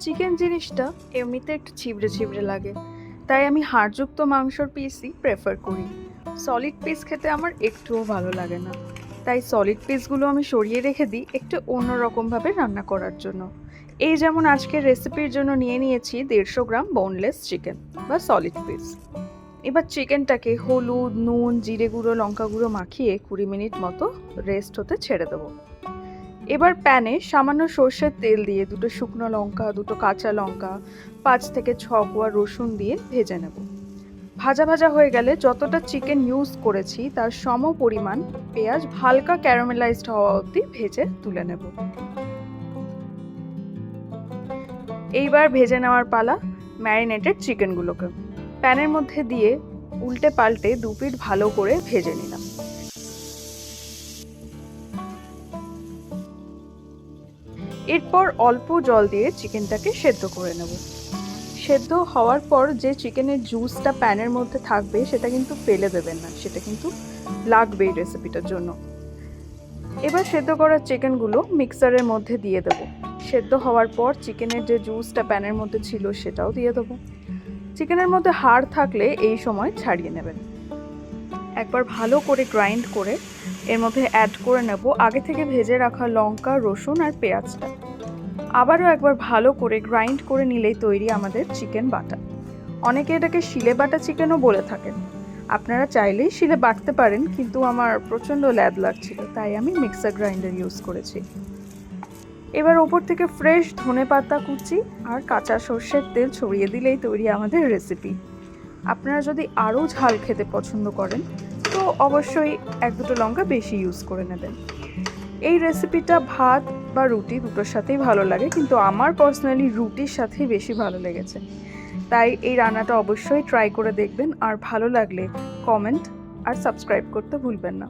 Chicken জিনিসটা এমনিতে একটু ছিবড়ে ছিবড়ে লাগে, তাই আমি হাড়যুক্ত মাংসর পিসই প্রেফার করি। সলিড পিস খেতে আমার একটুও ভালো লাগে না, তাই সলিড পিসগুলো আমি সরিয়ে রেখে দিই একটু অন্যরকমভাবে রান্না করার জন্য। এই যেমন আজকের রেসিপির জন্য নিয়ে নিয়েছি 150 গ্রাম বোনলেস চিকেন বা সলিড পিস। এবার চিকেনটাকে হলুদ, নুন, জিরে গুঁড়ো, লঙ্কা গুঁড়ো মাখিয়ে 20 মিনিট মতো রেস্ট হতে ছেড়ে দেবো। এবার প্যানে সামান্য সর্ষের তেল দিয়ে দুটো শুকনো লঙ্কা, দুটো কাঁচা লঙ্কা, 5 থেকে 6 কোয়া রসুন দিয়ে ভেজে নেব। ভাজা ভাজা হয়ে গেলে যতটা চিকেন ইউজ করেছি তার সম পরিমাণ পেঁয়াজ হালকা ক্যারামেলাইজড হওয়া অবধি ভেজে তুলে নেব। এইবার ভেজে নেওয়ার পালা ম্যারিনেটেড চিকেনগুলোকে। প্যানের মধ্যে দিয়ে উল্টে পাল্টে 2 পিঠ ভালো করে ভেজে নিলাম। এরপর অল্প জল দিয়ে চিকেনটাকে সেদ্ধ করে নেব। সেদ্ধ হওয়ার পর যে চিকেনের জুসটা প্যানের মধ্যে থাকবে সেটা কিন্তু ফেলে দেবেন না, সেটা কিন্তু লাগবে এই রেসিপিটার জন্য। এবার সেদ্ধ করা চিকেনগুলো মিক্সারের মধ্যে দিয়ে দেবো। সেদ্ধ হওয়ার পর চিকেনের যে জুসটা প্যানের মধ্যে ছিল সেটাও দিয়ে দেবো। চিকেনের মধ্যে হাড় থাকলে এই সময় ছাড়িয়ে নেবেন। একবার ভালো করে গ্রাইন্ড করে এর মধ্যে অ্যাড করে নেব আগে থেকে ভেজে রাখা লঙ্কা, রসুন আর পেঁয়াজটা। আবারও একবার ভালো করে গ্রাইন্ড করে নিলেই তৈরি আমাদের চিকেন বাটা। অনেকে এটাকে শিলে বাটা চিকেনও বলে থাকেন। আপনারা চাইলেই শিলে বাটতে পারেন, কিন্তু আমার প্রচণ্ড ল্যাদ লাগছিল তাই আমি মিক্সার গ্রাইন্ডার ইউজ করেছি। এবার ওপর থেকে ফ্রেশ ধনেপাতা কুচি আর কাঁচা সর্ষের তেল ছড়িয়ে দিলেই তৈরি আমাদের রেসিপি। আপনারা যদি আরও ঝাল খেতে পছন্দ করেন তো অবশ্যই 1-2 লঙ্কা বেশি ইউজ করে নেবেন। এই রেসিপিটা ভাত বা রুটি দুটোর সাথেই ভালো লাগে, কিন্তু আমার পার্সোনালি রুটির সাথেই বেশি ভালো লেগেছে। তাই এই রান্নাটা অবশ্যই ট্রাই করে দেখবেন, আর ভালো লাগলে কমেন্ট আর সাবস্ক্রাইব করতে ভুলবেন না।